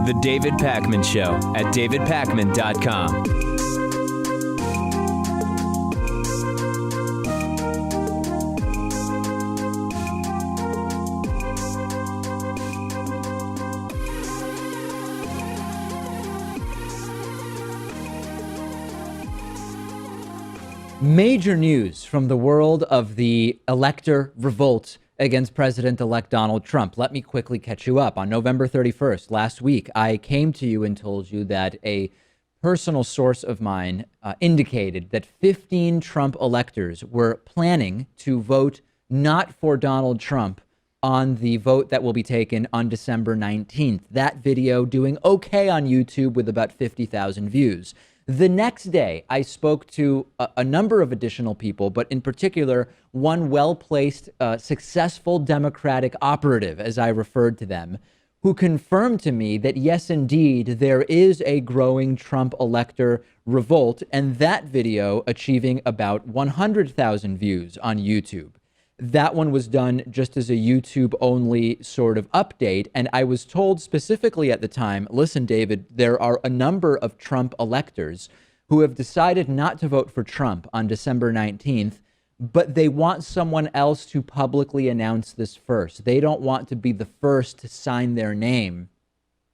The David Pakman Show at davidpakman.com. Major news from the world of the elector revolt against President-elect Donald Trump. Let me quickly catch you up. On November 31st, last week, I came to you and told you that a personal source of mine indicated that 15 Trump electors were planning to vote not for Donald Trump on the vote that will be taken on December 19th. That video doing okay on YouTube with about 50,000 views. The next day, I spoke to a number of additional people, but in particular, one well-placed, successful Democratic operative, as I referred to them, who confirmed to me that, yes, indeed, there is a growing Trump elector revolt, and that video achieving about 100,000 views on YouTube. That one was done just as a YouTube-only sort of update, and I was told specifically at the time, listen, David, there are a number of Trump electors who have decided not to vote for Trump on December 19th, but they want someone else to publicly announce this first. They don't want to be the first to sign their name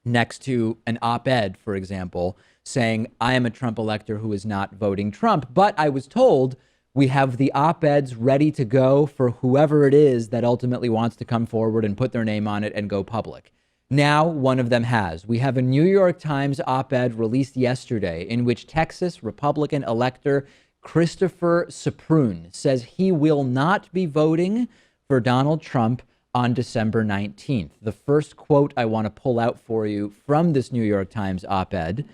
next to an op-ed, for example, saying, I am a Trump elector who is not voting Trump. But I was told we have the op-eds ready to go for whoever it is that ultimately wants to come forward and put their name on it and go public. Now, one of them has. We have a New York Times op-ed released yesterday in which Texas Republican Elector Christopher Suprun says he will not be voting for Donald Trump on December 19th. The first quote I want to pull out for you from this New York Times op-ed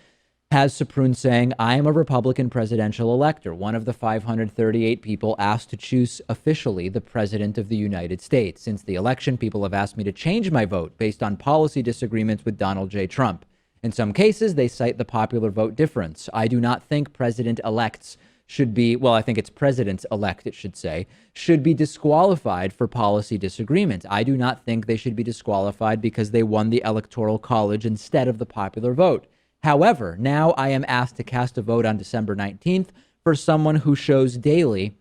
has Suprun saying, I am a Republican presidential elector, one of the 538 people asked to choose officially the president of the United States. Since the election, people have asked me to change my vote based on policy disagreements with Donald J. Trump. In some cases, they cite the popular vote difference. I do not think president-elects should be, well, I think it's presidents-elect, it should say, should be disqualified for policy disagreements. I do not think they should be disqualified because they won the Electoral College instead of the popular vote. However, now I am asked to cast a vote on December 19th for someone who shows daily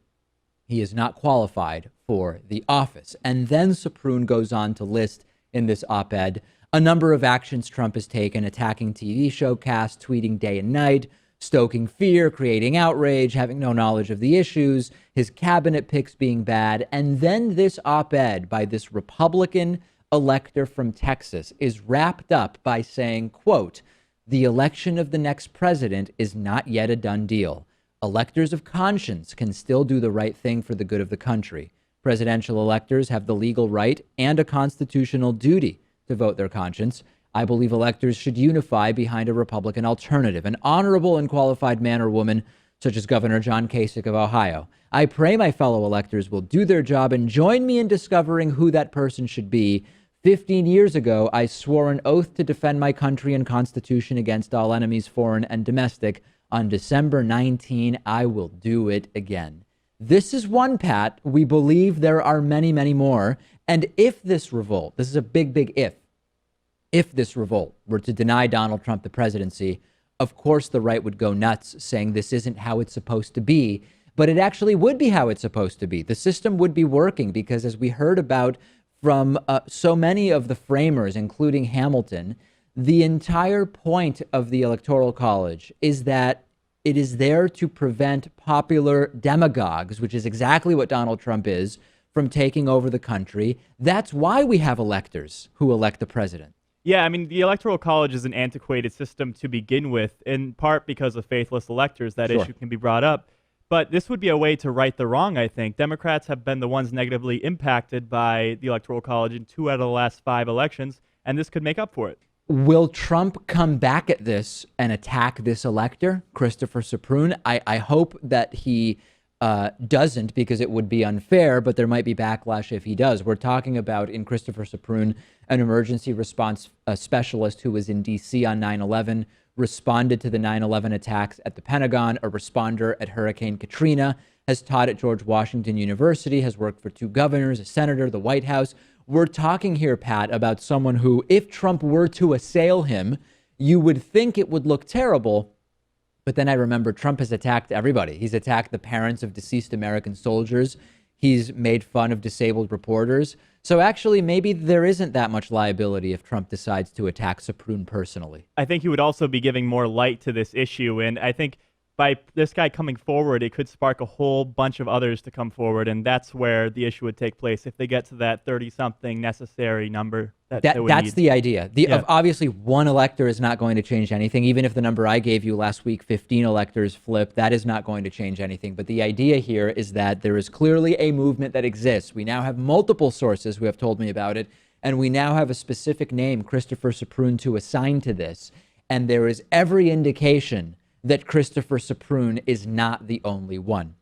he is not qualified for the office. And then Suprun goes on to list in this op-ed a number of actions Trump has taken, attacking TV show casts, tweeting day and night, stoking fear, creating outrage, having no knowledge of the issues, his cabinet picks being bad. And then this op-ed by this Republican elector from Texas is wrapped up by saying, quote, the election of the next president is not yet a done deal. Electors of conscience can still do the right thing for the good of the country. Presidential electors have the legal right and a constitutional duty to vote their conscience. I believe electors should unify behind a Republican alternative, an honorable and qualified man or woman, such as Governor John Kasich of Ohio. I pray my fellow electors will do their job and join me in discovering who that person should be. 15 years ago, I swore an oath to defend my country and Constitution against all enemies, foreign and domestic. On December 19, I will do it again. This is one, Pat. We believe there are many, many more. And if this revolt, this is a big, big if this revolt were to deny Donald Trump the presidency, of course the right would go nuts saying this isn't how it's supposed to be. But it actually would be how it's supposed to be. The system would be working because, as we heard about from so many of the framers, including Hamilton, the entire point of the Electoral College is that it is there to prevent popular demagogues, which is exactly what Donald Trump is, from taking over the country. That's why we have electors who elect the president. Yeah, I mean, the Electoral College is an antiquated system to begin with, in part because of faithless electors. That issue can be brought up. But this would be a way to right the wrong, I think. Democrats have been the ones negatively impacted by the Electoral College in 2 out of the last 5 elections, and this could make up for it. Will Trump come back at this and attack this elector, Christopher Suprun? I hope that he doesn't, because it would be unfair, but there might be backlash if he does. We're talking about, in Christopher Suprun, an emergency response specialist who was in D.C. on 9/11, responded to the 9/11 attacks at the Pentagon, a responder at Hurricane Katrina, has taught at George Washington University, has worked for 2 governors, a senator, the White House. We're talking here, Pat, about someone who, if Trump were to assail him, you would think it would look terrible. But then I remember Trump has attacked everybody. He's attacked the parents of deceased American soldiers. He's made fun of disabled reporters. So actually, maybe there isn't that much liability if Trump decides to attack Suprun personally. I think he would also be giving more light to this issue. And I think by this guy coming forward, it could spark a whole bunch of others to come forward. And that's where the issue would take place if they get to that 30-something necessary number. That's the idea. Obviously, one elector is not going to change anything. Even if the number I gave you last week, 15 electors flip, that is not going to change anything. But the idea here is that there is clearly a movement that exists. We now have multiple sources who have told me about it. And we now have a specific name, Christopher Suprun, to assign to this. And there is every indication that Christopher Suprun is not the only one.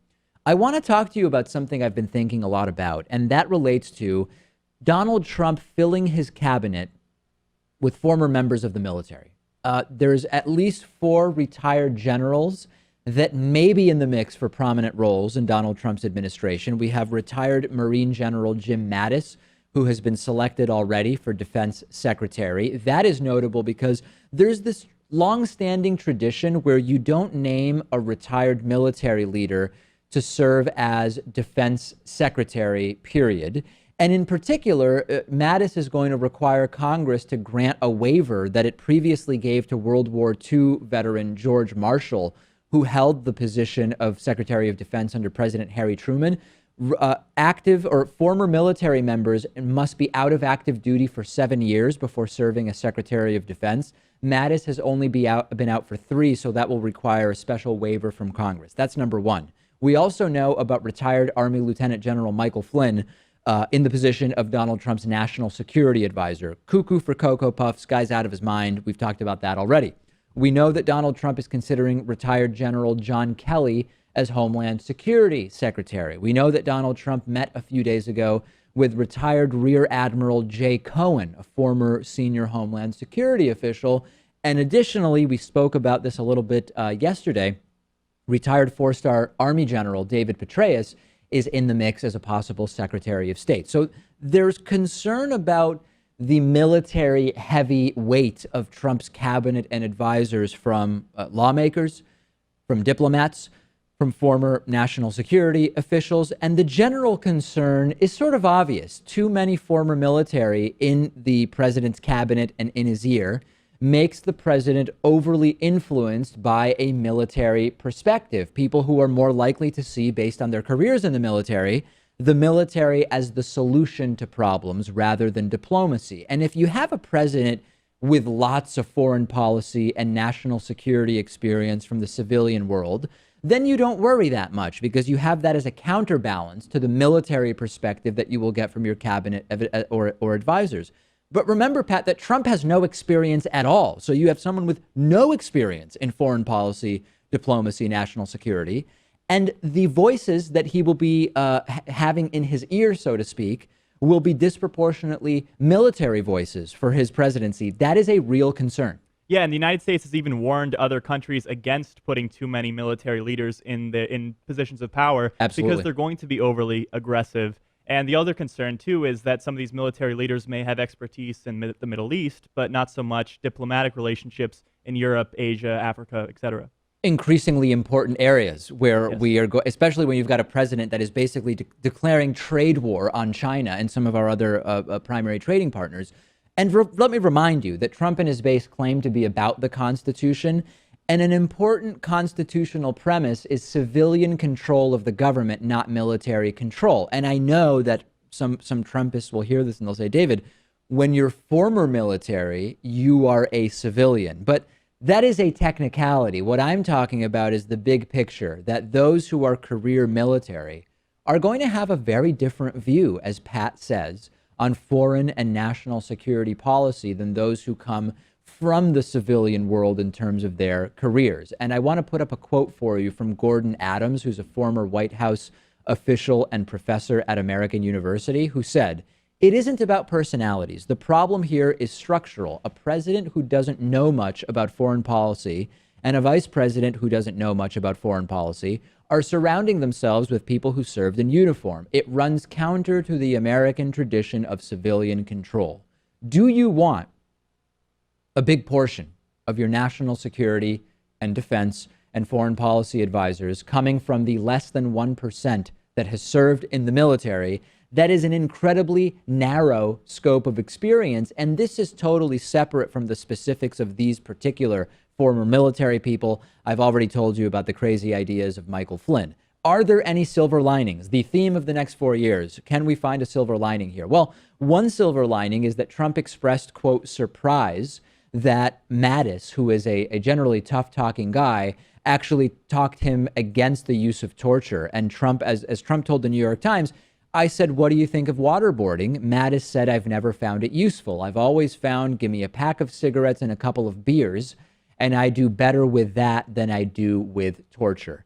I want to talk to you about something I've been thinking a lot about, and that relates to Donald Trump filling his cabinet with former members of the military. There's at least 4 retired generals that may be in the mix for prominent roles in Donald Trump's administration. We have retired Marine General Jim Mattis, who has been selected already for defense secretary. That is notable because there's this long-standing tradition where you don't name a retired military leader to serve as defense secretary, period. And in particular, Mattis is going to require Congress to grant a waiver that it previously gave to World War II veteran George Marshall, who held the position of Secretary of Defense under President Harry Truman. Active or former military members must be out of active duty for 7 years before serving as Secretary of Defense. Mattis has only been out for 3, so that will require a special waiver from Congress. That's number one. We also know about retired Army Lieutenant General Michael Flynn in the position of Donald Trump's national security advisor. Cuckoo for Cocoa Puffs, guy's out of his mind. We've talked about that already. We know that Donald Trump is considering retired General John Kelly as Homeland Security Secretary. We know that Donald Trump met a few days ago with retired Rear Admiral Jay Cohen, a former senior Homeland Security official. And additionally, we spoke about this a little bit yesterday. Retired 4-star Army General David Petraeus is in the mix as a possible Secretary of State. So there's concern about the military heavy weight of Trump's cabinet and advisors from lawmakers, from diplomats, from former national security officials. And the general concern is sort of obvious. Too many former military in the president's cabinet and in his ear makes the president overly influenced by a military perspective. People who are more likely to see, based on their careers in the military as the solution to problems rather than diplomacy. And if you have a president with lots of foreign policy and national security experience from the civilian world, then you don't worry that much because you have that as a counterbalance to the military perspective that you will get from your cabinet or advisors. But remember, Pat, that Trump has no experience at all. So you have someone with no experience in foreign policy, diplomacy, national security, and the voices that he will be having in his ear, so to speak, will be disproportionately military voices for his presidency. That is a real concern. Yeah, and the United States has even warned other countries against putting too many military leaders in positions of power. Absolutely. Because they're going to be overly aggressive. And the other concern, too, is that some of these military leaders may have expertise in the Middle East, but not so much diplomatic relationships in Europe, Asia, Africa, etc. Increasingly important areas where Yes. we are, especially when you've got a president that is basically declaring trade war on China and some of our other primary trading partners. And let me remind you that Trump and his base claim to be about the Constitution. And an important constitutional premise is civilian control of the government, not military control. And I know that some Trumpists will hear this and they'll say, David, when you're former military, you are a civilian. But that is a technicality. What I'm talking about is the big picture, that those who are career military are going to have a very different view, as Pat says, on foreign and national security policy than those who come from the civilian world in terms of their careers. And I want to put up a quote for you from Gordon Adams, who's a former White House official and professor at American University, who said, "It isn't about personalities. The problem here is structural. A president who doesn't know much about foreign policy and a vice president who doesn't know much about foreign policy are surrounding themselves with people who served in uniform. It runs counter to the American tradition of civilian control. Do you want a big portion of your national security and defense and foreign policy advisors coming from the less than 1% that has served in the military? That is an incredibly narrow scope of experience, and this is totally separate from the specifics of these particular former military people. I've already told you about the crazy ideas of Michael Flynn. Are there any silver linings? The theme of the next 4 years, can we find a silver lining here? Well, one silver lining is that Trump expressed, quote, surprise that Mattis, who is a generally tough-talking guy, actually talked him against the use of torture. And Trump, as Trump told the New York Times, I said, what do you think of waterboarding? Mattis said, I've never found it useful. I've always found, give me a pack of cigarettes and a couple of beers, and I do better with that than I do with torture.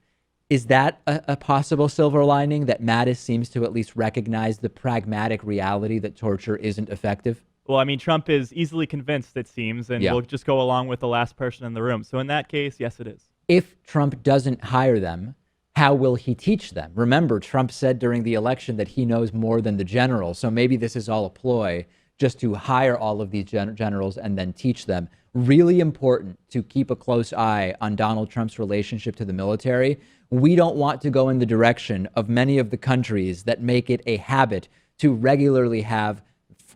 Is that a possible silver lining, that Mattis seems to at least recognize the pragmatic reality that torture isn't effective? Well, I mean, Trump is easily convinced, it seems, and will just go along with the last person in the room. So in that case, yes, it is. If Trump doesn't hire them, how will he teach them? Remember, Trump said during the election that he knows more than the generals. So maybe this is all a ploy just to hire all of these generals and then teach them. Really important to keep a close eye on Donald Trump's relationship to the military. We don't want to go in the direction of many of the countries that make it a habit to regularly have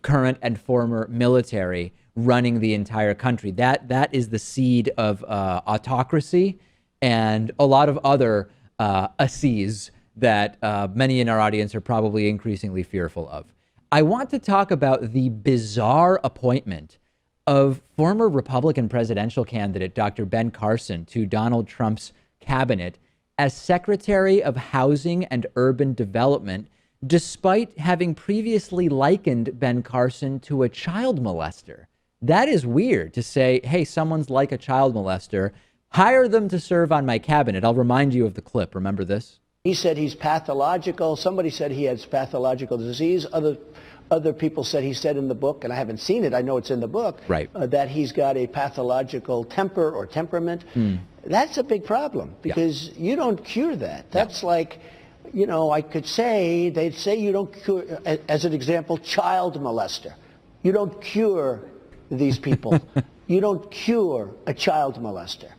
current and former military running the entire country. That is the seed of autocracy and a lot of other asses that many in our audience are probably increasingly fearful of. I want to talk about the bizarre appointment of former Republican presidential candidate Dr. Ben Carson to Donald Trump's cabinet as Secretary of Housing and Urban Development, despite having previously likened Ben Carson to a child molester. That is weird to say, hey, someone's like a child molester, hire them to serve on my cabinet. I'll remind you of the clip. Remember this? He said he's pathological. Somebody said he has pathological disease. Other people said he said in the book, and I haven't seen it, I know it's in the book, right, that he's got a pathological temper or temperament. That's a big problem because you don't cure that. That's like, you know, I could say, they'd say you don't cure, as an example, child molester. You don't cure these people. You don't cure a child molester.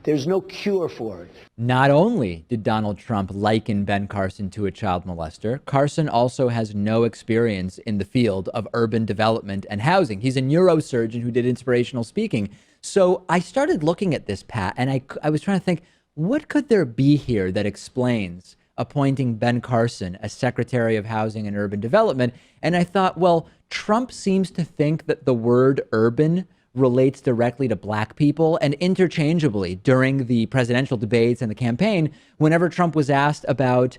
There's no cure for it. Not only did Donald Trump liken Ben Carson to a child molester, Carson also has no experience in the field of urban development and housing. He's a neurosurgeon who did inspirational speaking. So I started looking at this, Pat, and I was trying to think, what could there be here that explains appointing Ben Carson as Secretary of Housing and Urban Development? And I thought, well, Trump seems to think that the word urban relates directly to black people, and interchangeably during the presidential debates and the campaign, whenever Trump was asked about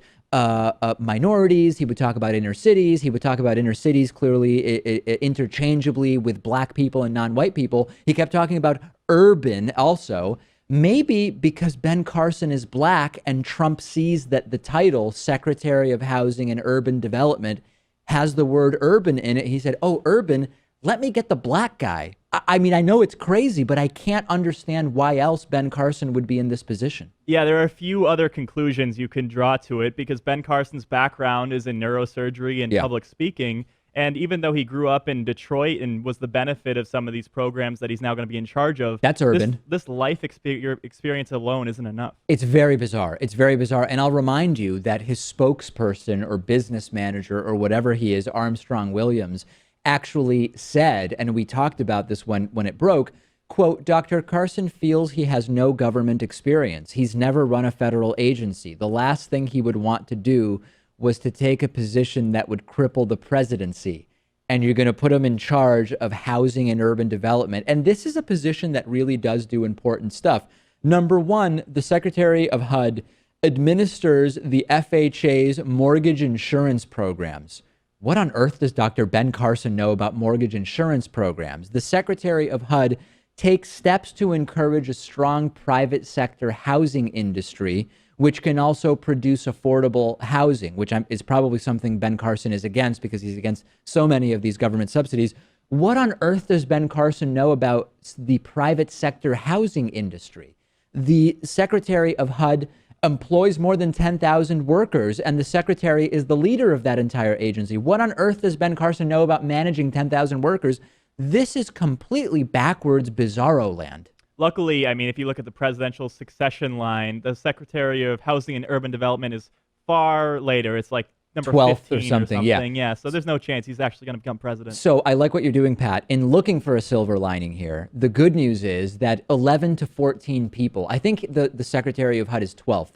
minorities, he would talk about inner cities. He would talk about inner cities clearly interchangeably with black people and non-white people. He kept talking about urban also. Maybe because Ben Carson is black and Trump sees that the title Secretary of Housing and Urban Development has the word urban in it. He said, oh, urban, let me get the black guy. I mean, I know it's crazy, but I can't understand why else Ben Carson would be in this position. Yeah, there are a few other conclusions you can draw to it because Ben Carson's background is in neurosurgery and public speaking. And even though he grew up in Detroit and was the benefit of some of these programs that he's now going to be in charge of, that's urban. This life experience alone isn't enough. It's very bizarre. It's very bizarre. And I'll remind you that his spokesperson or business manager or whatever he is, Armstrong Williams, actually said, and we talked about this when it broke, quote, Dr. Carson feels he has no government experience. He's never run a federal agency. The last thing he would want to do was to take a position that would cripple the presidency. And you're going to put him in charge of housing and urban development. And this is a position that really does do important stuff. Number one, the Secretary of HUD administers the FHA's mortgage insurance programs. What on earth does Dr. Ben Carson know about mortgage insurance programs? The Secretary of HUD takes steps to encourage a strong private sector housing industry, which can also produce affordable housing, which is probably something Ben Carson is against because he's against so many of these government subsidies. What on earth does Ben Carson know about the private sector housing industry? The Secretary of HUD employs more than 10,000 workers, and the secretary is the leader of that entire agency. What on earth does Ben Carson know about managing 10,000 workers? This is completely backwards bizarro land. Luckily, I mean, if you look at the presidential succession line, the Secretary of Housing and Urban Development is far later. It's like number 12th 15 or something. Yeah. So there's no chance he's actually going to become president. So I like what you're doing, Pat. In looking for a silver lining here, the good news is that 11 to 14 people, I think the Secretary of HUD is 12th,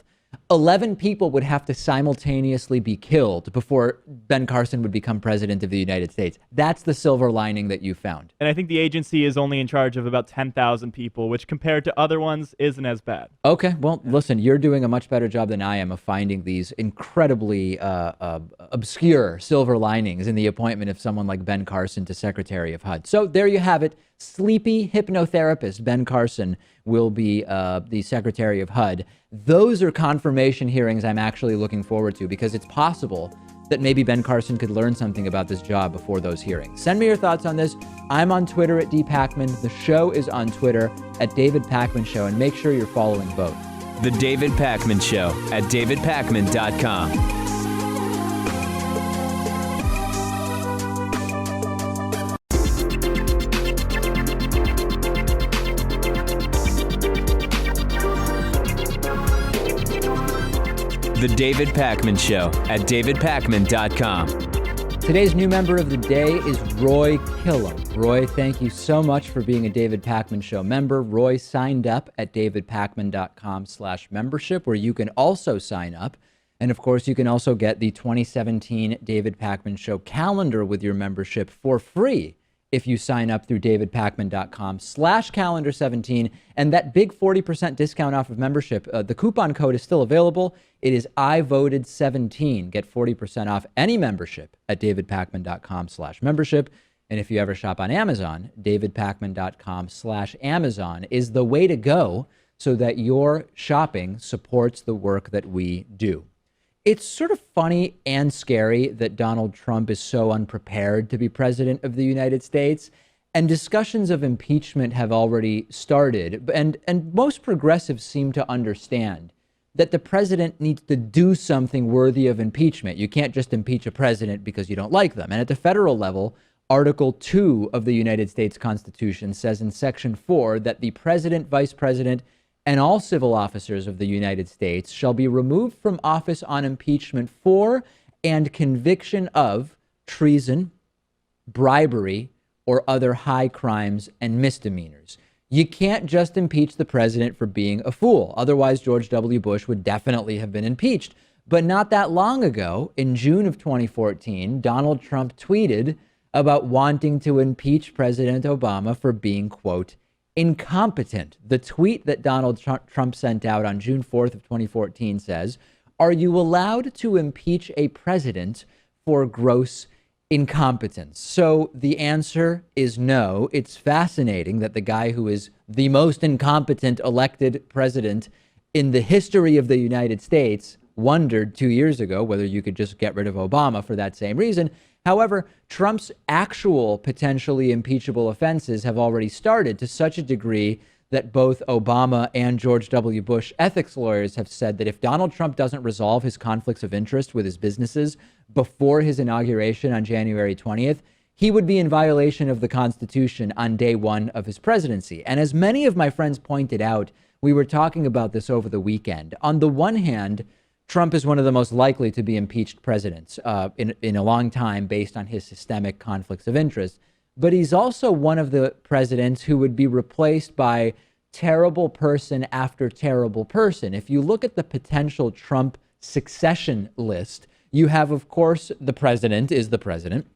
11 people would have to simultaneously be killed before Ben Carson would become president of the United States. That's the silver lining that you found. And I think the agency is only in charge of about 10,000 people, which compared to other ones isn't as bad. Okay, well, listen, you're doing a much better job than I am of finding these incredibly obscure silver linings in the appointment of someone like Ben Carson to Secretary of HUD. So there you have it. Sleepy hypnotherapist Ben Carson will be the Secretary of HUD. Those are confirmation hearings I'm actually looking forward to, because it's possible that maybe Ben Carson could learn something about this job before those hearings. Send me your thoughts on this. I'm on Twitter at dpacman. The show is on Twitter at David Pakman Show, and make sure you're following both. The David Pakman Show at davidpakman.com. The David Pakman Show at davidpakman.com. Today's new member of the day is Roy Killam. Roy, thank you so much for being a David Pakman Show member. Roy signed up at davidpakman.com/membership, where you can also sign up. And of course, you can also get the 2017 David Pakman Show calendar with your membership for free if you sign up through davidpakman.com/calendar17. And that big 40% discount off of membership, the coupon code is still available. It is IVoted17. Get 40% off any membership at davidpakman.com/membership. And if you ever shop on Amazon, davidpakman.com/Amazon is the way to go so that your shopping supports the work that we do. It's sort of funny and scary that Donald Trump is so unprepared to be president of the United States, and discussions of impeachment have already started. And most progressives seem to understand that the president needs to do something worthy of impeachment. You can't just impeach a president because you don't like them. And at the federal level, Article 2 of the United States Constitution says in Section 4 that the president, vice president, and all civil officers of the United States shall be removed from office on impeachment for and conviction of treason, bribery, or other high crimes and misdemeanors. You can't just impeach the president for being a fool. Otherwise, George W. Bush would definitely have been impeached. But not that long ago, in June of 2014, Donald Trump tweeted about wanting to impeach President Obama for being, quote, incompetent. The tweet that Donald Trump sent out on June 4th of 2014 says, "Are you allowed to impeach a president for gross incompetence?" So the answer is no. It's fascinating that the guy who is the most incompetent elected president in the history of the United States wondered 2 years ago whether you could just get rid of Obama for that same reason. However, Trump's actual potentially impeachable offenses have already started to such a degree that both Obama and George W. Bush ethics lawyers have said that if Donald Trump doesn't resolve his conflicts of interest with his businesses before his inauguration on January 20th, he would be in violation of the Constitution on day one of his presidency. And as many of my friends pointed out, we were talking about this over the weekend. On the one hand, Trump is one of the most likely to be impeached presidents in a long time based on his systemic conflicts of interest. But he's also one of the presidents who would be replaced by terrible person after terrible person. If you look at the potential Trump succession list, you have, of course, the president is the president,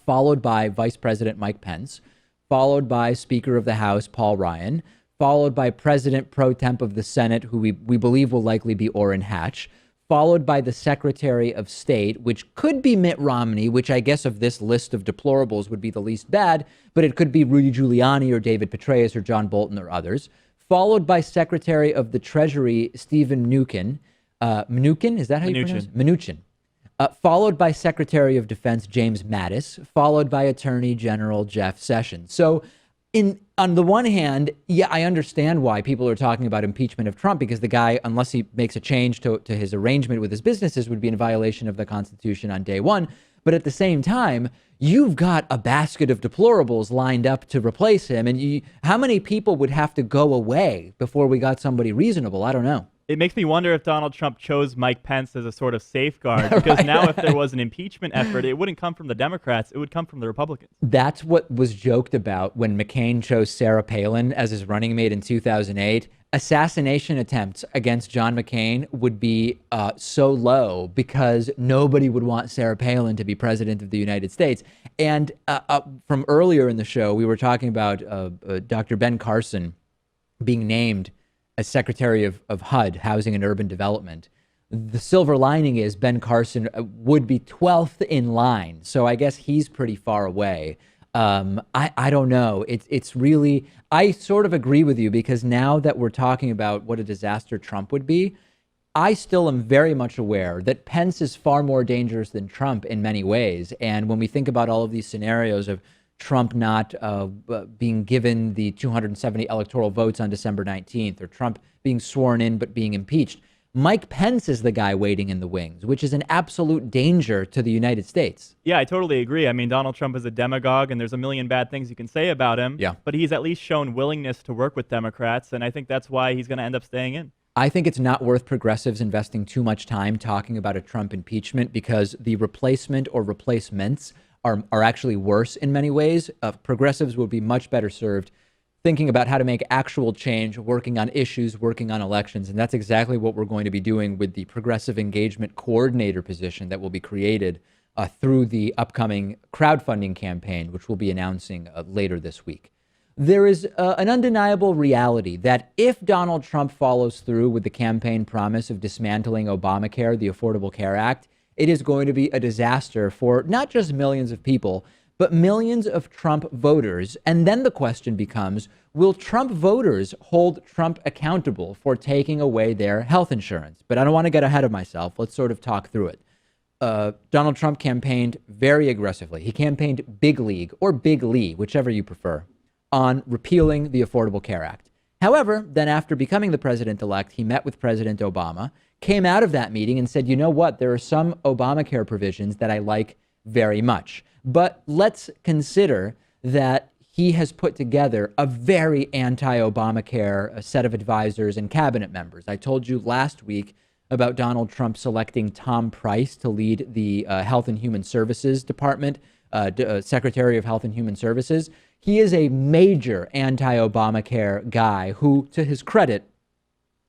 followed by Vice President Mike Pence, followed by Speaker of the House Paul Ryan, followed by President pro temp of the Senate, who we believe will likely be Orrin Hatch, followed by the Secretary of State, which could be Mitt Romney, which I guess of this list of deplorables would be the least bad, but it could be Rudy Giuliani or David Petraeus or John Bolton or others, followed by Secretary of the Treasury Stephen Mnuchin. Mnuchin, is that how you pronounce it? Mnuchin. Followed by Secretary of Defense James Mattis, followed by Attorney General Jeff Sessions. So in on the one hand, yeah, I understand why people are talking about impeachment of Trump, because the guy, unless he makes a change to his arrangement with his businesses, would be in violation of the Constitution on day one. But at the same time, you've got a basket of deplorables lined up to replace him. And how many people would have to go away before we got somebody reasonable? I don't know. It makes me wonder if Donald Trump chose Mike Pence as a sort of safeguard, because now if there was an impeachment effort, it wouldn't come from the Democrats, it would come from the Republicans. That's what was joked about when McCain chose Sarah Palin as his running mate in 2008. Assassination attempts against John McCain would be so low because nobody would want Sarah Palin to be president of the United States. And from earlier in the show, we were talking about Dr. Ben Carson being named as Secretary of HUD, Housing and Urban Development. The silver lining is Ben Carson would be 12th in line. So I guess he's pretty far away. I don't know. It's really, I sort of agree with you, because now that we're talking about what a disaster Trump would be, I still am very much aware that Pence is far more dangerous than Trump in many ways. And when we think about all of these scenarios of Trump not being given the 270 electoral votes on December 19th, or Trump being sworn in but being impeached, Mike Pence is the guy waiting in the wings, which is an absolute danger to the United States. Yeah, I totally agree. I mean, Donald Trump is a demagogue, and there's a million bad things you can say about him. Yeah. But he's at least shown willingness to work with Democrats, and I think that's why he's going to end up staying in. I think it's not worth progressives investing too much time talking about a Trump impeachment, because the replacement or replacements are actually worse in many ways. Progressives would be much better served thinking about how to make actual change, working on issues, working on elections. And that's exactly what we're going to be doing with the Progressive Engagement Coordinator position that will be created through the upcoming crowdfunding campaign, which we'll be announcing later this week. There is an undeniable reality that if Donald Trump follows through with the campaign promise of dismantling Obamacare, the Affordable Care Act, it is going to be a disaster for not just millions of people, but millions of Trump voters. And then the question becomes, will Trump voters hold Trump accountable for taking away their health insurance? But I don't want to get ahead of myself. Let's sort of talk through it. Donald Trump campaigned very aggressively. He campaigned big league, or big Lee, whichever you prefer, on repealing the Affordable Care Act. However, then after becoming the president-elect, he met with President Obama, came out of that meeting and said, you know what, there are some Obamacare provisions that I like very much. But let's consider that he has put together a very anti-Obamacare set of advisors and cabinet members. I told you last week about Donald Trump selecting Tom Price to lead the Health and Human Services Department, Secretary of Health and Human Services. He is a major anti-Obamacare guy who, to his credit,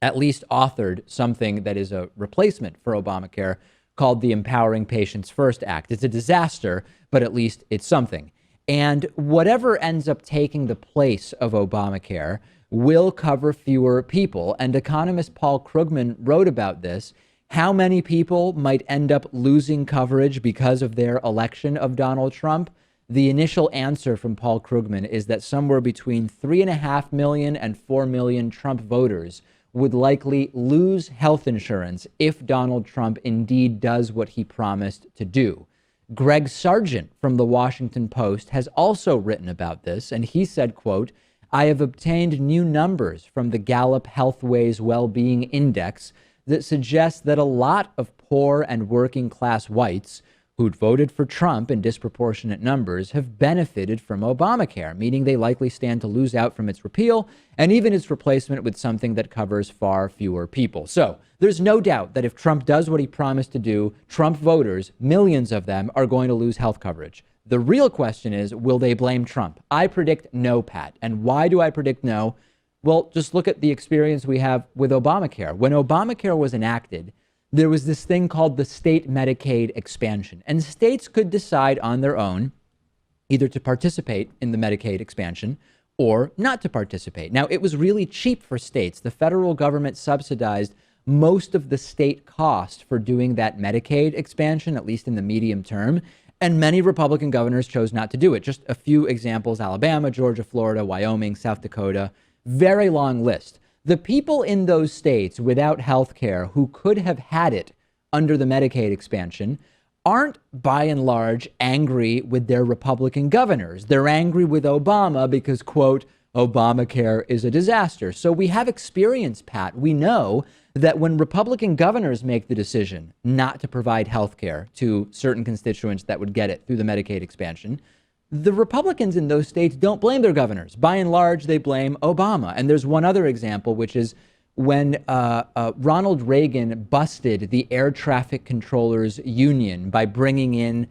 at least authored something that is a replacement for Obamacare called the Empowering Patients First Act. It's a disaster, but at least it's something. And whatever ends up taking the place of Obamacare will cover fewer people. And economist Paul Krugman wrote about this. How many people might end up losing coverage because of their election of Donald Trump? The initial answer from Paul Krugman is that somewhere between 3.5 million and 4 million Trump voters would likely lose health insurance if Donald Trump indeed does what he promised to do. Greg Sargent from the Washington Post has also written about this, and he said, quote, I have obtained new numbers from the Gallup Healthways Wellbeing Index that suggest that a lot of poor and working class whites who'd voted for Trump in disproportionate numbers have benefited from Obamacare, meaning they likely stand to lose out from its repeal and even its replacement with something that covers far fewer people. So there's no doubt that if Trump does what he promised to do, Trump voters, millions of them, are going to lose health coverage. The real question is, will they blame Trump? I predict no, Pat. And why do I predict no? Well, just look at the experience we have with Obamacare. When Obamacare was enacted, there was this thing called the state Medicaid expansion, and states could decide on their own either to participate in the Medicaid expansion or not to participate. Now, it was really cheap for states. The federal government subsidized most of the state cost for doing that Medicaid expansion, at least in the medium term, and many Republican governors chose not to do it. Just a few examples: Alabama, Georgia, Florida, Wyoming, South Dakota. Very long list. The people in those states without health care who could have had it under the Medicaid expansion aren't, by and large, angry with their Republican governors. They're angry with Obama because, quote, Obamacare is a disaster. So we have experience, Pat. We know that when Republican governors make the decision not to provide health care to certain constituents that would get it through the Medicaid expansion, the Republicans in those states don't blame their governors. By and large, they blame Obama. And there's one other example, which is when Ronald Reagan busted the air traffic controllers union by bringing in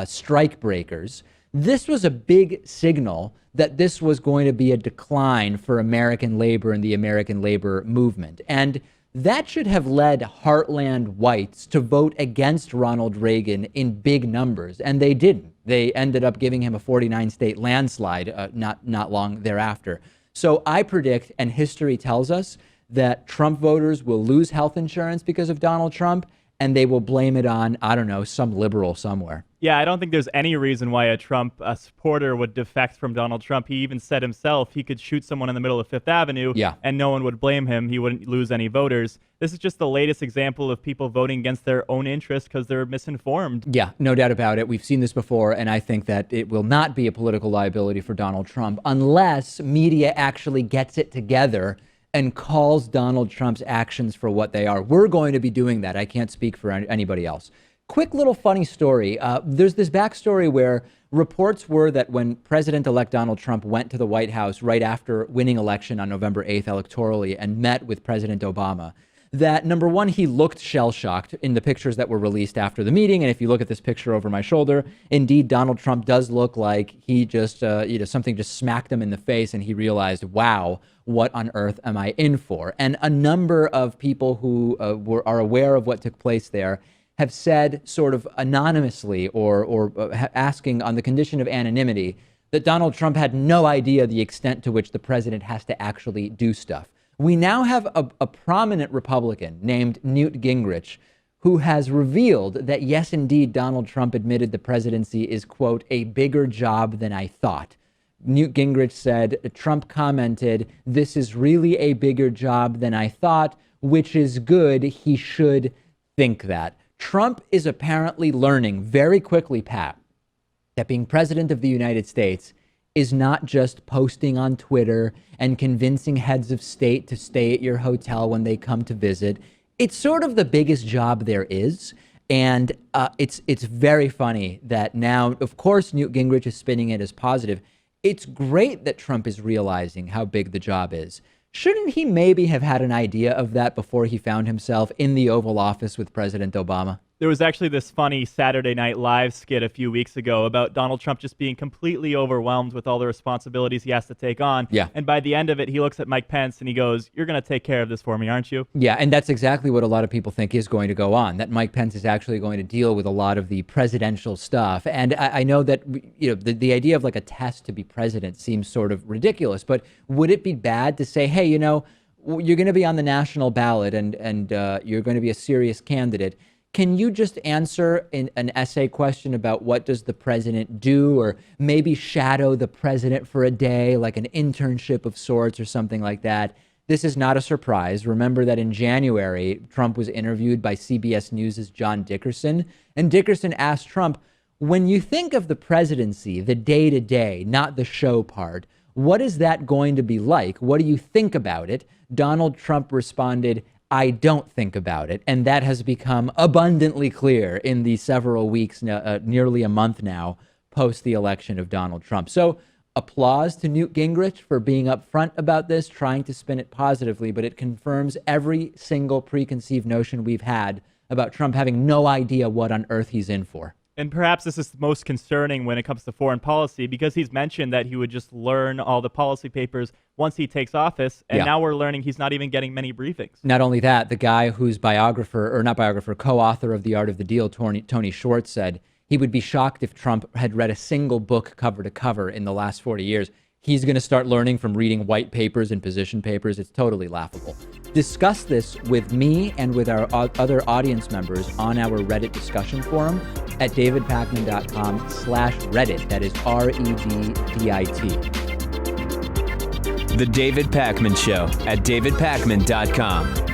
strike breakers. This was a big signal that this was going to be a decline for American labor and the American labor movement. And that should have led heartland whites to vote against Ronald Reagan in big numbers, and they didn't. They ended up giving him a 49-state landslide not long thereafter. So I predict, and history tells us, that Trump voters will lose health insurance because of Donald Trump, and they will blame it on, I don't know, some liberal somewhere. Yeah, I don't think there's any reason why a Trump supporter would defect from Donald Trump. He even said himself he could shoot someone in the middle of Fifth Avenue and no one would blame him. He wouldn't lose any voters. This is just the latest example of people voting against their own interest because they're misinformed. Yeah, no doubt about it. We've seen this before, and I think that it will not be a political liability for Donald Trump unless media actually gets it together and calls Donald Trump's actions for what they are. We're going to be doing that. I can't speak for anybody else. Quick little funny story. There's this backstory where reports were that when President-elect Donald Trump went to the White House right after winning election on November 8th electorally and met with President Obama, that number one, he looked shell-shocked in the pictures that were released after the meeting. And if you look at this picture over my shoulder, indeed, Donald Trump does look like he just, something just smacked him in the face and he realized, wow, what on earth am I in for? And a number of people who are aware of what took place there have said sort of anonymously or asking on the condition of anonymity that Donald Trump had no idea the extent to which the president has to actually do stuff. We now have a prominent Republican named Newt Gingrich who has revealed that, yes, indeed, Donald Trump admitted the presidency is, quote, a bigger job than I thought. Newt Gingrich said, Trump commented, this is really a bigger job than I thought, which is good. He should think that. Trump is apparently learning very quickly, Pat, that being president of the United States is not just posting on Twitter and convincing heads of state to stay at your hotel when they come to visit. It's sort of the biggest job there is. And it's very funny that now, of course, Newt Gingrich is spinning it as positive. It's great that Trump is realizing how big the job is. Shouldn't he maybe have had an idea of that before he found himself in the Oval Office with President Obama? There was actually this funny Saturday Night Live skit a few weeks ago about Donald Trump just being completely overwhelmed with all the responsibilities he has to take on. Yeah. And by the end of it, he looks at Mike Pence and he goes, you're going to take care of this for me, aren't you? Yeah, and that's exactly what a lot of people think is going to go on, that Mike Pence is actually going to deal with a lot of the presidential stuff. And I know that, the idea of like a test to be president seems sort of ridiculous, but would it be bad to say, hey, you're going to be on the national ballot and you're going to be a serious candidate. Can you just answer an essay question about what does the president do, or maybe shadow the president for a day, like an internship of sorts or something like that? This is not a surprise. Remember that in January, Trump was interviewed by CBS News' John Dickerson, and Dickerson asked Trump, when you think of the presidency, the day-to-day, not the show part, what is that going to be like? What do you think about it? Donald Trump responded, I don't think about it. And that has become abundantly clear in the several weeks, nearly a month now, post the election of Donald Trump. So applause to Newt Gingrich for being upfront about this, trying to spin it positively, but it confirms every single preconceived notion we've had about Trump having no idea what on earth he's in for. And perhaps this is most concerning when it comes to foreign policy, because he's mentioned that he would just learn all the policy papers once he takes office. And now we're learning he's not even getting many briefings. Not only that, the guy whose co-author of The Art of the Deal, Tony Schwartz, said he would be shocked if Trump had read a single book cover to cover in the last 40 years. He's going to start learning from reading white papers and position papers. It's totally laughable. Discuss this with me and with our other audience members on our Reddit discussion forum at davidpakman.com/Reddit. That is REDDIT. The David Pakman Show at davidpakman.com.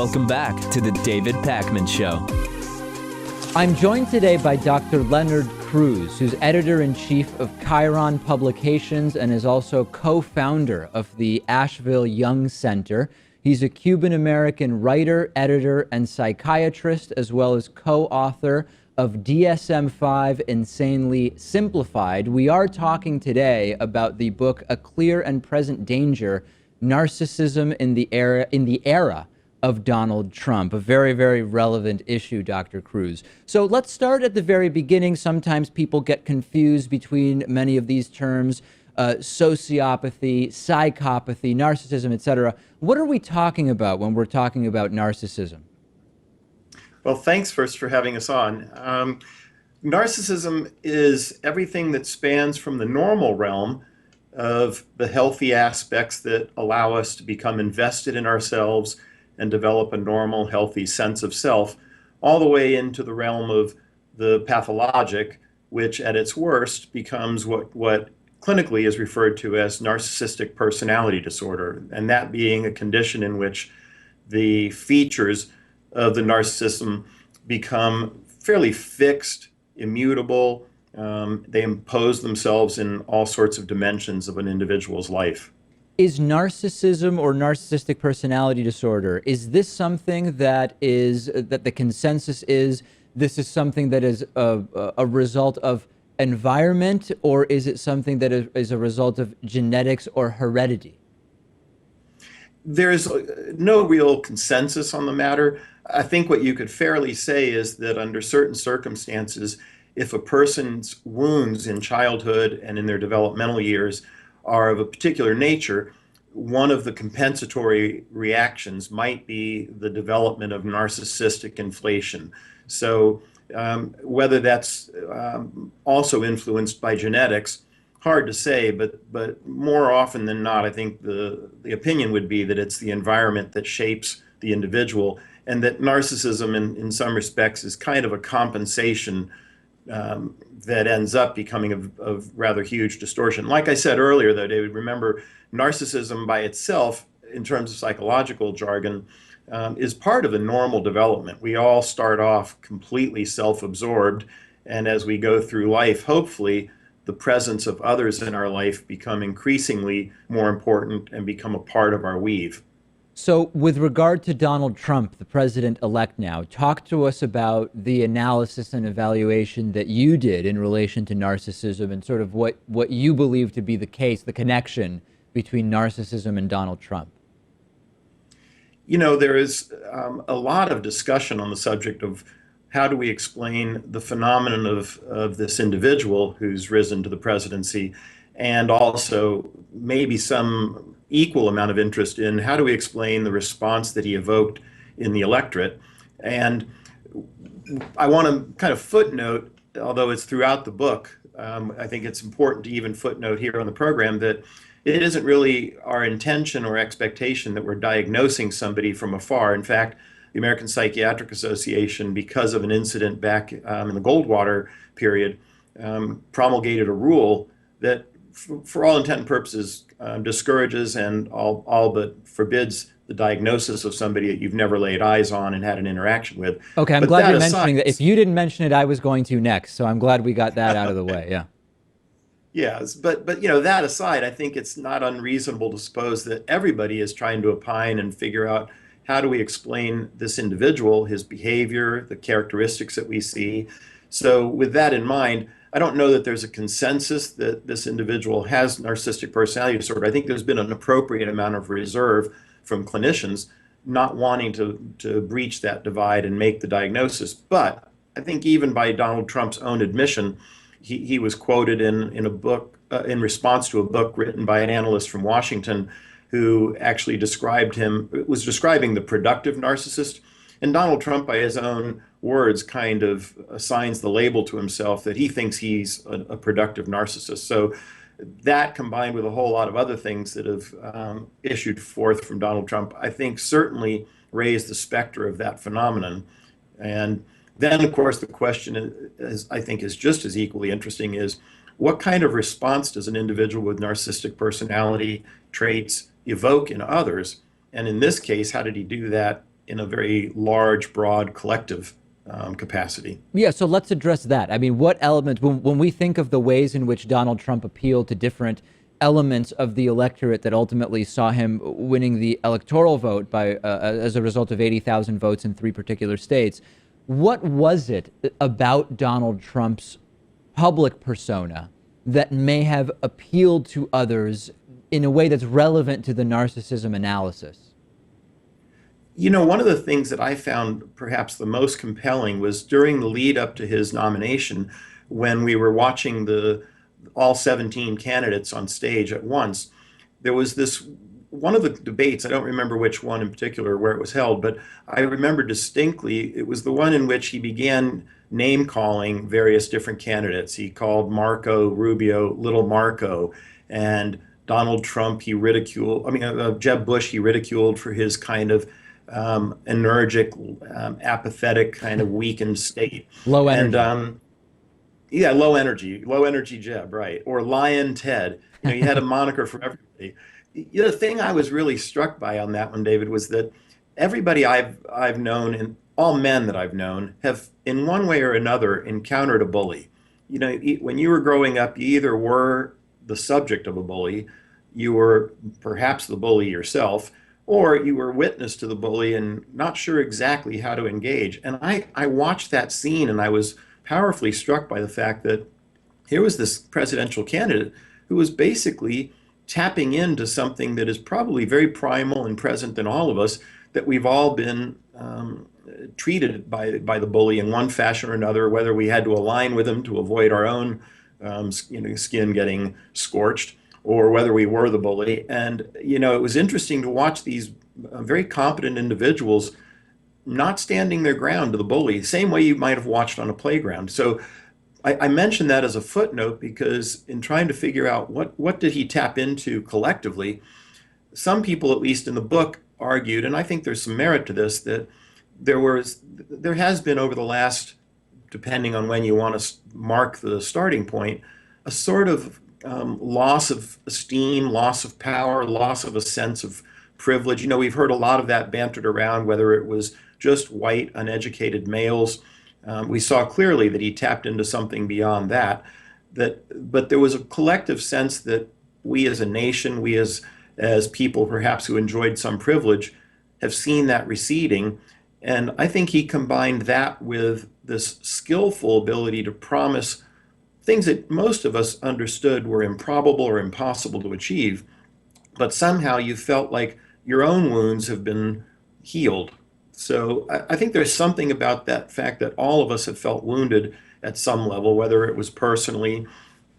Welcome back to the David Pakman Show. I'm joined today by Dr. Leonard Cruz, who's editor-in-chief of Chiron Publications and is also co-founder of the Asheville Jung Center. He's a Cuban-American writer, editor, and psychiatrist, as well as co-author of DSM-5 Insanely Simplified. We are talking today about the book A Clear and Present Danger, Narcissism in the Era of Donald Trump, a very, very relevant issue, Dr. Cruz. So let's start at the very beginning. Sometimes people get confused between many of these terms, sociopathy, psychopathy, narcissism, etc. What are we talking about when we're talking about narcissism? Well, thanks first for having us on. Narcissism is everything that spans from the normal realm of the healthy aspects that allow us to become invested in ourselves and develop a normal, healthy sense of self, all the way into the realm of the pathologic, which at its worst becomes what clinically is referred to as narcissistic personality disorder, and that being a condition in which the features of the narcissism become fairly fixed, immutable. They impose themselves in all sorts of dimensions of an individual's life. Is narcissism or narcissistic personality disorder, is this something that the consensus is this is something that is a result of environment, or is it something that is a result of genetics or heredity? There's no real consensus on the matter. I think what you could fairly say is that under certain circumstances, if a person's wounds in childhood and in their developmental years are of a particular nature, one of the compensatory reactions might be the development of narcissistic inflation. So whether that's also influenced by genetics, hard to say, but more often than not, I think the opinion would be that it's the environment that shapes the individual, and that narcissism in some respects is kind of a compensation that ends up becoming of rather huge distortion. Like I said earlier, though, David, remember, narcissism by itself, in terms of psychological jargon, is part of the normal development. We all start off completely self-absorbed, and as we go through life, hopefully, the presence of others in our life become increasingly more important and become a part of our weave. So with regard to Donald Trump, the president-elect now, talk to us about the analysis and evaluation that you did in relation to narcissism and sort of what you believe to be the case, the connection between narcissism and Donald Trump. You know, there is a lot of discussion on the subject of how do we explain the phenomenon of this individual who's risen to the presidency, and also maybe some equal amount of interest in how do we explain the response that he evoked in the electorate. And I want to kind of footnote, although it's throughout the book, I think it's important to even footnote here on the program that it isn't really our intention or expectation that we're diagnosing somebody from afar. In fact, the American Psychiatric Association, because of an incident back in the Goldwater period, promulgated a rule that, for all intent and purposes, discourages and all but forbids the diagnosis of somebody that you've never laid eyes on and had an interaction with. Okay, I'm glad you're mentioning that. If you didn't mention it, I was going to next, so I'm glad we got that out of the way, yeah. Yes, but you know, that aside, I think it's not unreasonable to suppose that everybody is trying to opine and figure out how do we explain this individual, his behavior, the characteristics that we see. So with that in mind, I don't know that there's a consensus that this individual has narcissistic personality disorder. I think there's been an appropriate amount of reserve from clinicians not wanting to breach that divide and make the diagnosis. But I think even by Donald Trump's own admission, he was quoted in a book, in response to a book written by an analyst from Washington who actually was describing the productive narcissist. And Donald Trump, by his own words, kind of assigns the label to himself that he thinks he's a productive narcissist. So that, combined with a whole lot of other things that have issued forth from Donald Trump, I think certainly raised the specter of that phenomenon. And then, of course, the question I think is just as equally interesting is, what kind of response does an individual with narcissistic personality traits evoke in others? And in this case, how did he do that in a very large, broad, collective capacity. Yeah, so let's address that. I mean, what elements, when we think of the ways in which Donald Trump appealed to different elements of the electorate that ultimately saw him winning the electoral vote by as a result of 80,000 votes in 3 particular states, what was it about Donald Trump's public persona that may have appealed to others in a way that's relevant to the narcissism analysis? You know, one of the things that I found perhaps the most compelling was during the lead up to his nomination, when we were watching all 17 candidates on stage at once. There was this one of the debates, I don't remember which one in particular where it was held, but I remember distinctly it was the one in which he began name calling various different candidates. He called Marco Rubio Little Marco, and Donald Trump Jeb Bush he ridiculed for his kind of energic, apathetic, kind of weakened state. Low energy. And low energy Jeb, right? Or Lion Ted. You know, you had a moniker for everybody. You know, the thing I was really struck by on that one, David, was that everybody I've known, and all men that I've known, have in one way or another encountered a bully. You know, when you were growing up, you either were the subject of a bully, you were perhaps the bully yourself, or you were witness to the bully and not sure exactly how to engage. And I watched that scene and I was powerfully struck by the fact that here was this presidential candidate who was basically tapping into something that is probably very primal and present in all of us, that we've all been treated by the bully in one fashion or another, whether we had to align with him to avoid our own skin getting scorched, or whether we were the bully. And, you know, it was interesting to watch these very competent individuals not standing their ground to the bully, same way you might have watched on a playground. So I mentioned that as a footnote because in trying to figure out what did he tap into collectively, some people, at least in the book, argued, and I think there's some merit to this, that there has been over the last, depending on when you want to mark the starting point, a sort of loss of esteem, loss of power, loss of a sense of privilege. You know, we've heard a lot of that bantered around, whether it was just white, uneducated males. We saw clearly that he tapped into something beyond that. But there was a collective sense that we as a nation, we as people perhaps who enjoyed some privilege, have seen that receding. And I think he combined that with this skillful ability to promise things that most of us understood were improbable or impossible to achieve, but somehow you felt like your own wounds have been healed. So I think there's something about that fact that all of us have felt wounded at some level, whether it was personally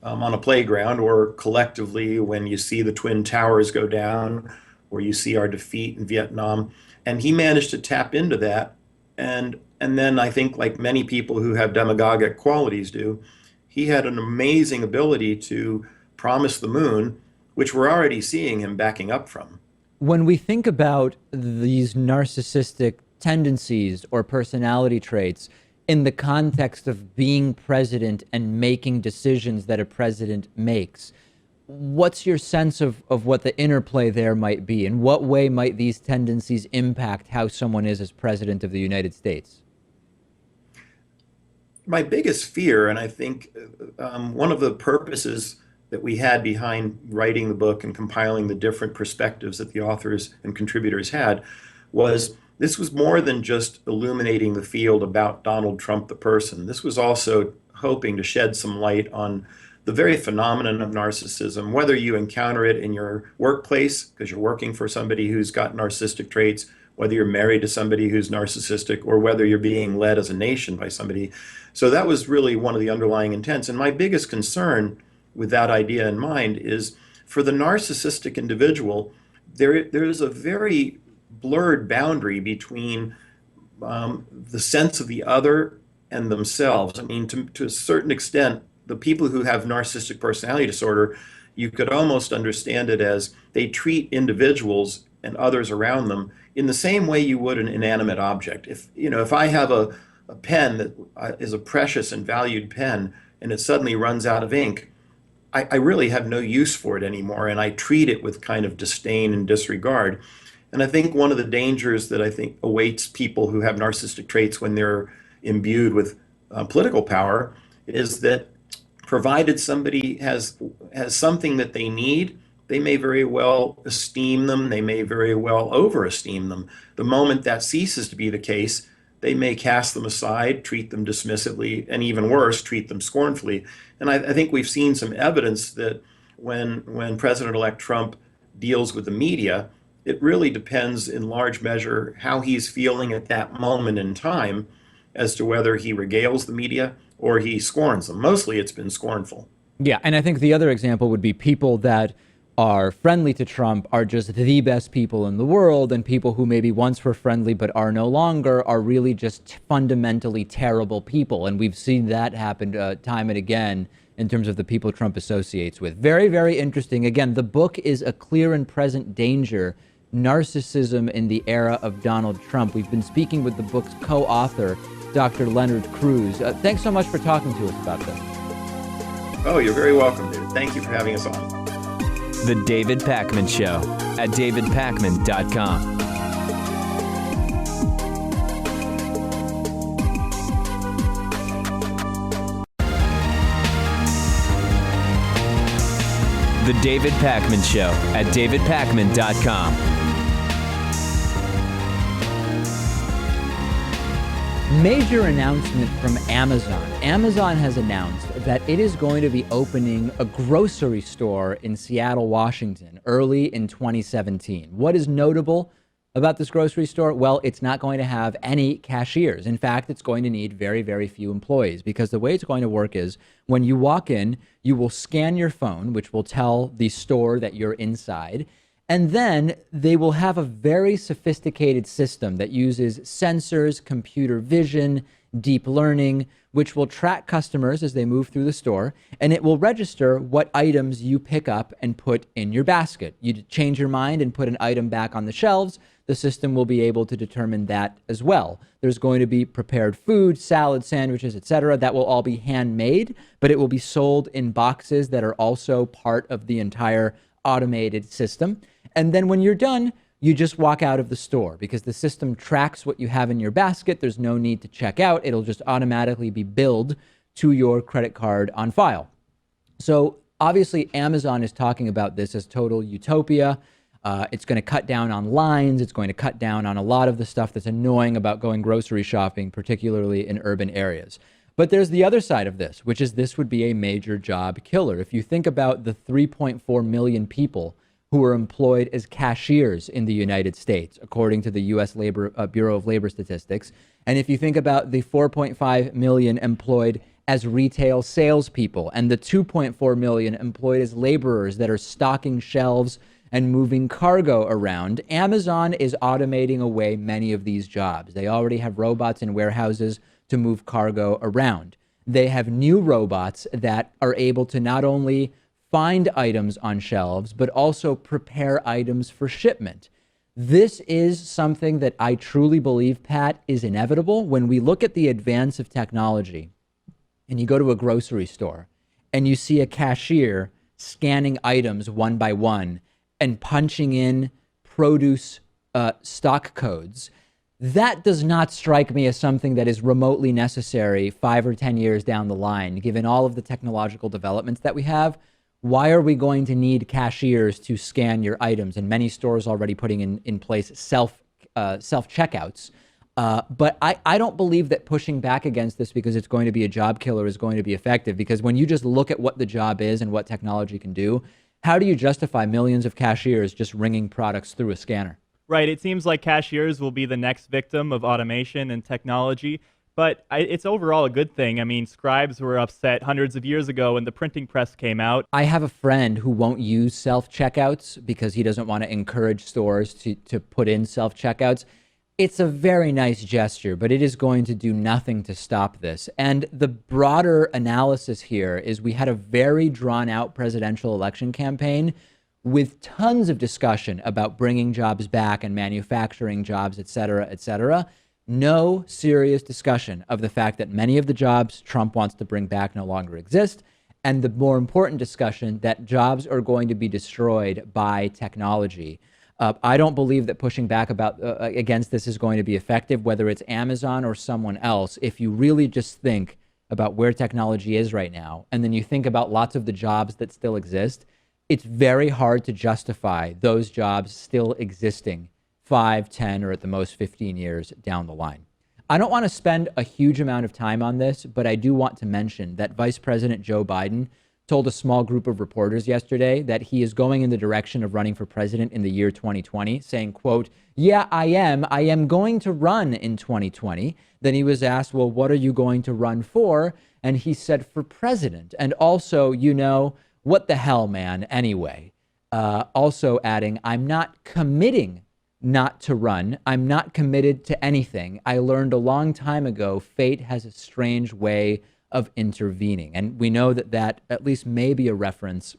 on a playground or collectively when you see the Twin Towers go down or you see our defeat in Vietnam. And he managed to tap into that. And then I think, like many people who have demagogic qualities do, he had an amazing ability to promise the moon, which we're already seeing him backing up from. When we think about these narcissistic tendencies or personality traits in the context of being president and making decisions that a president makes, what's your sense of what the interplay there might be? In what way might these tendencies impact how someone is as president of the United States? My biggest fear, and I think one of the purposes that we had behind writing the book and compiling the different perspectives that the authors and contributors had, was this was more than just illuminating the field about Donald Trump the person. This was also hoping to shed some light on the very phenomenon of narcissism, whether you encounter it in your workplace because you're working for somebody who's got narcissistic traits, whether you're married to somebody who's narcissistic, or whether you're being led as a nation by somebody. So that was really one of the underlying intents. And my biggest concern with that idea in mind is for the narcissistic individual, there is a very blurred boundary between the sense of the other and themselves. I mean, to a certain extent, the people who have narcissistic personality disorder, you could almost understand it as they treat individuals and others around them in the same way you would an inanimate object. If I have a pen that is a precious and valued pen and it suddenly runs out of ink, I really have no use for it anymore, and I treat it with kind of disdain and disregard. And I think one of the dangers that I think awaits people who have narcissistic traits when they're imbued with political power is that provided somebody has something that they need, they may very well esteem them. They may very well overesteem them. The moment that ceases to be the case, they may cast them aside, treat them dismissively, and even worse, treat them scornfully. And I think we've seen some evidence that when President-elect Trump deals with the media, it really depends in large measure how he's feeling at that moment in time as to whether he regales the media or he scorns them. Mostly it's been scornful. Yeah, and I think the other example would be people that are friendly to Trump are just the best people in the world, and people who maybe once were friendly but are no longer are really just fundamentally terrible people. And we've seen that happen time and again in terms of the people Trump associates with. Very, very interesting. Again, the book is A Clear and Present Danger: Narcissism in the Era of Donald Trump. We've been speaking with the book's co-author, Dr. Leonard Cruz. Thanks so much for talking to us about this. Oh, you're very welcome, David. Thank you for having us on. The David Pakman Show at davidpakman.com. The David Pakman Show at davidpakman.com. Major announcement from Amazon. Amazon has announced that it is going to be opening a grocery store in Seattle, Washington, early in 2017. What is notable about this grocery store? Well, it's not going to have any cashiers. In fact, it's going to need very, very few employees, because the way it's going to work is when you walk in, you will scan your phone, which will tell the store that you're inside. And then they will have a very sophisticated system that uses sensors, computer vision, deep learning, which will track customers as they move through the store, and it will register what items you pick up and put in your basket. You change your mind and put an item back on the shelves, the system will be able to determine that as well. There's going to be prepared food, salad, sandwiches, etc. That will all be handmade, but it will be sold in boxes that are also part of the entire automated system. And then when you're done, you just walk out of the store, because the system tracks what you have in your basket. There's no need to check out. It'll just automatically be billed to your credit card on file. So obviously Amazon is talking about this as total utopia. It's going to cut down on lines. It's going to cut down on a lot of the stuff that's annoying about going grocery shopping, particularly in urban areas. But there's the other side of this, which is this would be a major job killer. If you think about the 3.4 million people who are employed as cashiers in the United States, according to the U.S. Bureau of Labor Statistics. And if you think about the 4.5 million employed as retail salespeople and the 2.4 million employed as laborers that are stocking shelves and moving cargo around, Amazon is automating away many of these jobs. They already have robots in warehouses to move cargo around. They have new robots that are able to not only find items on shelves, but also prepare items for shipment. This is something that I truly believe, Pat, is inevitable. When we look at the advance of technology and you go to a grocery store and you see a cashier scanning items one by one and punching in produce stock codes, that does not strike me as something that is remotely necessary 5 or 10 years down the line, given all of the technological developments that we have. Why are we going to need cashiers to scan your items? And many stores already putting in place self-checkouts. But I don't believe that pushing back against this because it's going to be a job killer is going to be effective, because when you just look at what the job is and what technology can do, how do you justify millions of cashiers just ringing products through a scanner? Right. It seems like cashiers will be the next victim of automation and technology. But it's overall a good thing. I mean, scribes were upset hundreds of years ago when the printing press came out. I have a friend who won't use self-checkouts because he doesn't want to encourage stores to put in self-checkouts. It's a very nice gesture, but it is going to do nothing to stop this. And the broader analysis here is we had a very drawn-out presidential election campaign with tons of discussion about bringing jobs back and manufacturing jobs, et cetera, et cetera. No serious discussion of the fact that many of the jobs Trump wants to bring back no longer exist, and the more important discussion that jobs are going to be destroyed by technology. I don't believe that pushing back against this is going to be effective, whether it's Amazon or someone else. If you really just think about where technology is right now, and then you think about lots of the jobs that still exist, it's very hard to justify those jobs still existing 5, 10, or at the most 15 years down the line. I don't want to spend a huge amount of time on this, but I do want to mention that Vice President Joe Biden told a small group of reporters yesterday that he is going in the direction of running for president in the year 2020, saying, quote, "Yeah, I am going to run in 2020. Then he was asked, well, what are you going to run for? And he said, for president. And also, what the hell, man, anyway. Also adding, I'm not committing not to run. I'm not committed to anything. I learned a long time ago, fate has a strange way of intervening. And we know that at least may be a reference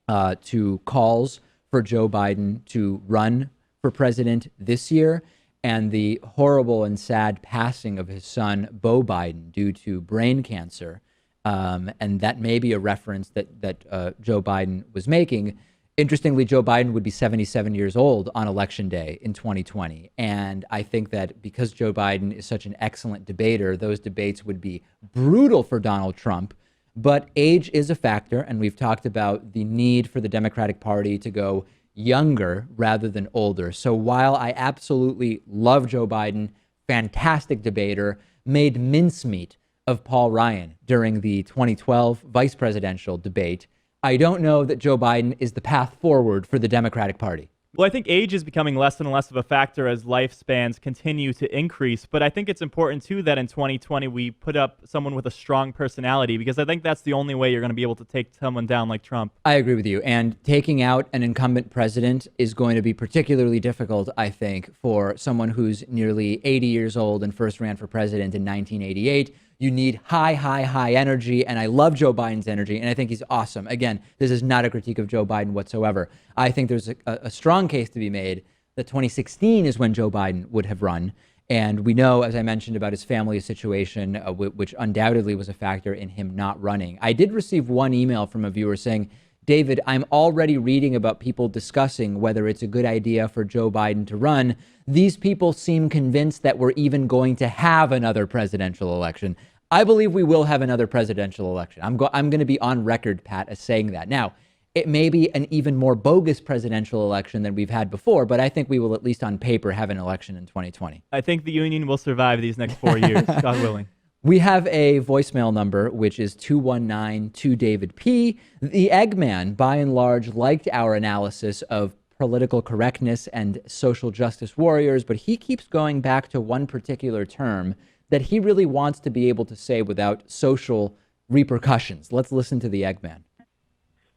to calls for Joe Biden to run for president this year and the horrible and sad passing of his son, Beau Biden, due to brain cancer. And that may be a reference that Joe Biden was making. Interestingly, Joe Biden would be 77 years old on Election Day in 2020. And I think that because Joe Biden is such an excellent debater, those debates would be brutal for Donald Trump. But age is a factor, and we've talked about the need for the Democratic Party to go younger rather than older. So while I absolutely love Joe Biden, fantastic debater, made mincemeat of Paul Ryan during the 2012 vice presidential debate, I don't know that Joe Biden is the path forward for the Democratic Party. Well, I think age is becoming less and less of a factor as lifespans continue to increase. But I think it's important, too, that in 2020 we put up someone with a strong personality, because I think that's the only way you're going to be able to take someone down like Trump. I agree with you. And taking out an incumbent president is going to be particularly difficult, I think, for someone who's nearly 80 years old and first ran for president in 1988. You need high energy, and I love Joe Biden's energy, and I think he's awesome. Again, this is not a critique of Joe Biden whatsoever. I think there's a strong case to be made that 2016 is when Joe Biden would have run, and we know, as I mentioned, about his family situation, which undoubtedly was a factor in him not running. I did receive one email from a viewer saying, David, I'm already reading about people discussing whether it's a good idea for Joe Biden to run. These people seem convinced that we're even going to have another presidential election. I believe we will have another presidential election. I'm going to be on record, Pat, as saying that. Now, it may be an even more bogus presidential election than we've had before, but I think we will, at least on paper, have an election in 2020. I think the union will survive these next 4 years, God willing. We have a voicemail number, which is 219-2-DAVID-P. The Eggman, by and large, liked our analysis of political correctness and social justice warriors, but he keeps going back to one particular term that he really wants to be able to say without social repercussions. Let's listen to the Eggman.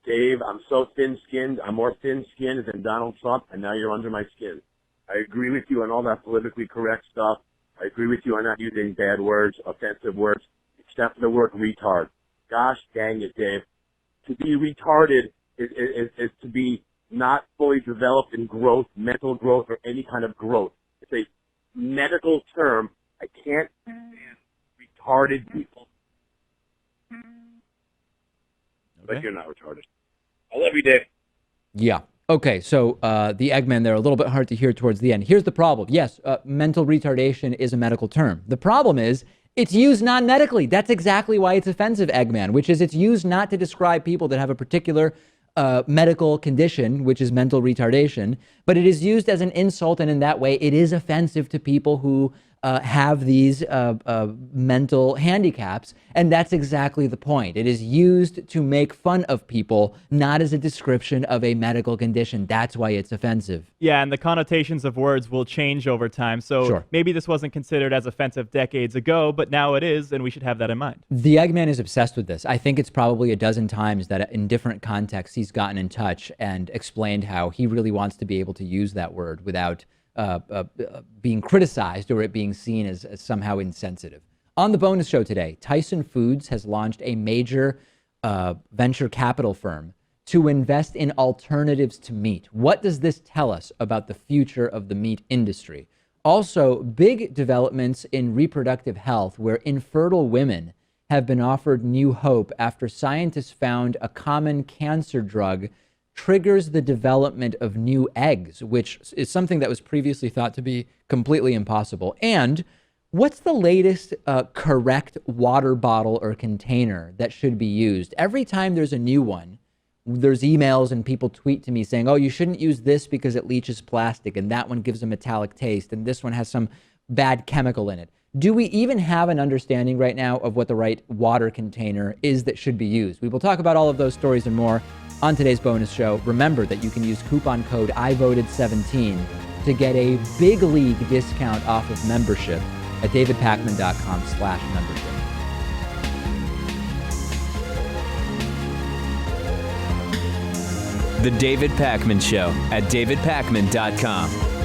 Dave, I'm so thin-skinned. I'm more thin-skinned than Donald Trump, and now you're under my skin. I agree with you on all that politically correct stuff. I agree with you on not using bad words, offensive words, except for the word retard. Gosh dang it, Dave. To be retarded is to be not fully developed in growth, mental growth, or any kind of growth. It's a medical term. I can't stand retarded people. Okay. But you're not retarded. I love you, Dave. Yeah. Okay, so the Eggman there, a little bit hard to hear towards the end. Here's the problem. Yes, mental retardation is a medical term. The problem is it's used non-medically. That's exactly why it's offensive, Eggman, which is it's used not to describe people that have a particular medical condition, which is mental retardation, but it is used as an insult, and in that way it is offensive to people who have these mental handicaps, and that's exactly the point. It is used to make fun of people, not as a description of a medical condition. That's why it's offensive. Yeah, and the connotations of words will change over time, so maybe this wasn't considered as offensive decades ago, but now it is, and we should have that in mind. The Eggman is obsessed with this. I think it's probably a dozen times that in different contexts he's gotten in touch and explained how he really wants to be able to use that word without being criticized or it being seen as somehow insensitive. On the bonus show today, Tyson Foods has launched a major venture capital firm to invest in alternatives to meat. What does this tell us about the future of the meat industry? Also, big developments in reproductive health where infertile women have been offered new hope after scientists found a common cancer drug triggers the development of new eggs, which is something that was previously thought to be completely impossible. And what's the latest correct water bottle or container that should be used? Every time there's a new one, there's emails and people tweet to me saying, oh, you shouldn't use this because it leaches plastic, and that one gives a metallic taste, and this one has some bad chemical in it. Do we even have an understanding right now of what the right water container is that should be used? We will talk about all of those stories and more on today's bonus show. Remember that you can use coupon code IVoted17 to get a big league discount off of membership at davidpakman.com/membership. The David Pakman Show at davidpakman.com.